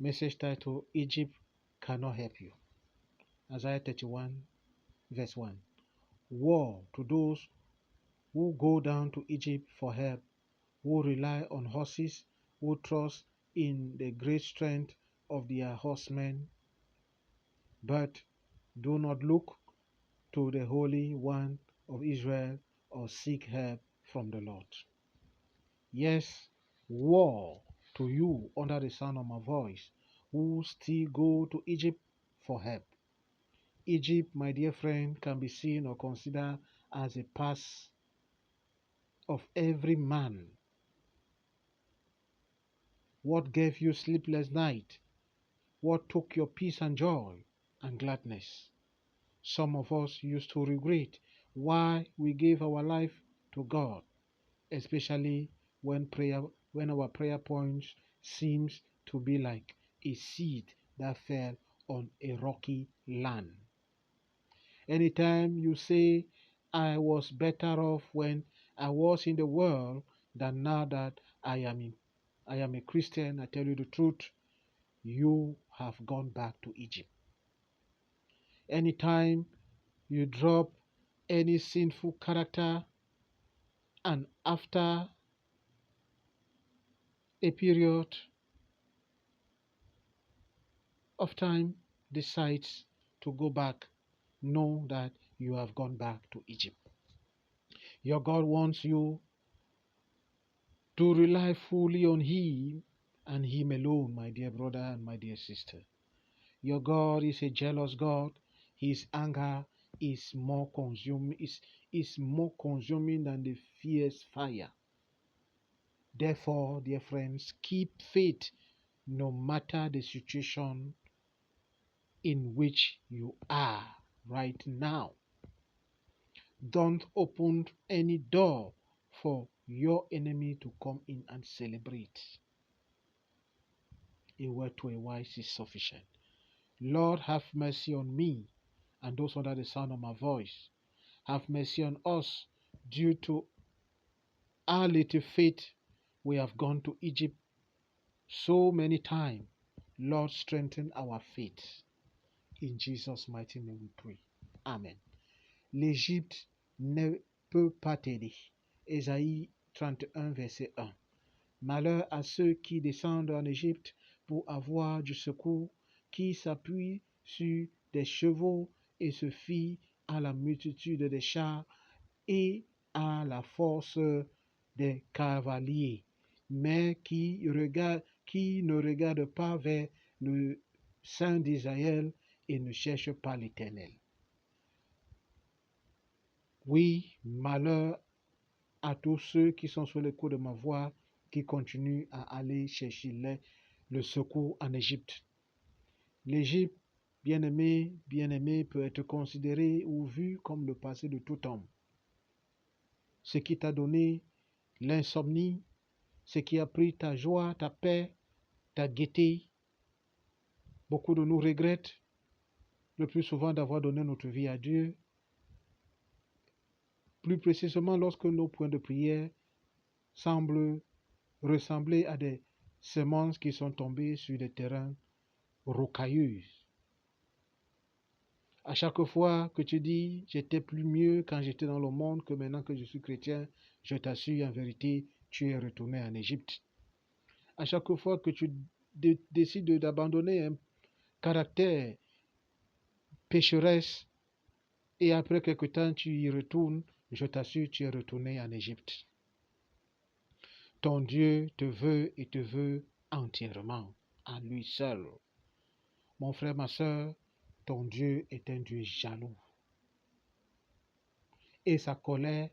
Message title: Egypt cannot help you. Isaiah 31, verse 1. Woe to those who go down to Egypt for help, who rely on horses, who trust in the great strength of their horsemen, but do not look to the Holy One of Israel or seek help from the Lord. Yes, woe to you under the sound of my voice, who still go to Egypt for help. Egypt, my dear friend, can be seen or considered as a past of every man. What gave you sleepless night? What took your peace and joy and gladness? Some of us used to regret why we gave our life to God, especially when our prayer points seems to be like a seed that fell on a rocky land. Anytime you say, I was better off when I was in the world than now that I am a Christian, I tell you the truth, you have gone back to Egypt. Anytime you drop any sinful character and after a period of time decides to go back, know that you have gone back to Egypt. Your God wants you to rely fully on Him and Him alone, my dear brother and my dear sister. Your God is a jealous God. His anger is more consuming than the fierce fire. Therefore, dear friends, keep faith no matter the situation in which you are right now. Don't open any door for your enemy to come in and celebrate. A word to a wise is sufficient. Lord, have mercy on me and those under the sound of my voice. Have mercy on us due to our little faith. We have gone to Egypt so many times. Lord, strengthen our faith. In Jesus' mighty name we pray. Amen. L'Égypte ne peut pas t'aider. Ésaïe 31, verset 1. Malheur à ceux qui descendent en Égypte pour avoir du secours, qui s'appuient sur des chevaux et se fient à la multitude des chars et à la force des cavaliers, mais qui ne regardent pas vers le Saint d'Israël et ne cherchent pas l'Éternel. Oui, malheur à tous ceux qui sont sur le coup de ma voix, qui continuent à aller chercher le secours en Égypte. L'Égypte, bien-aimé, peut être considéré ou vu comme le passé de tout homme. Ce qui t'a donné l'insomnie, ce qui a pris ta joie, ta paix, ta gaieté. Beaucoup de nous regrettent le plus souvent d'avoir donné notre vie à Dieu, plus précisément lorsque nos points de prière semblent ressembler à des semences qui sont tombées sur des terrains rocailleux. À chaque fois que tu dis j'étais plus mieux quand j'étais dans le monde que maintenant que je suis chrétien, je t'assure en vérité, tu es retourné en Égypte. À chaque fois que tu décides d'abandonner un caractère pécheresse et après quelque temps tu y retournes, je t'assure, tu es retourné en Égypte. Ton Dieu te veut et te veut entièrement, à lui seul. Mon frère, ma soeur, ton Dieu est un Dieu jaloux. Et sa colère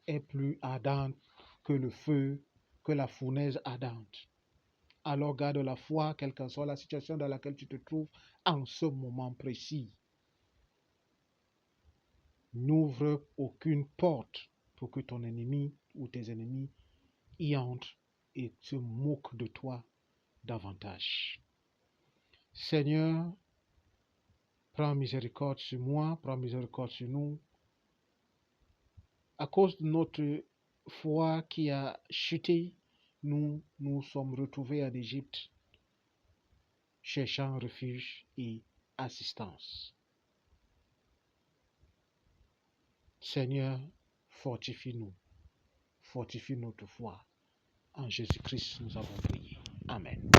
est plus ardente que le feu, que la fournaise ardente. Alors garde la foi, quelle que soit la situation dans laquelle tu te trouves en ce moment précis. N'ouvre aucune porte pour que ton ennemi ou tes ennemis y entrent et se moquent de toi davantage. Seigneur, prends miséricorde sur moi, prends miséricorde sur nous. À cause de notre foi qui a chuté, nous nous sommes retrouvés en Égypte. cherchant refuge et assistance. Seigneur, fortifie-nous notre foi. En Jésus-Christ, nous avons prié. Amen.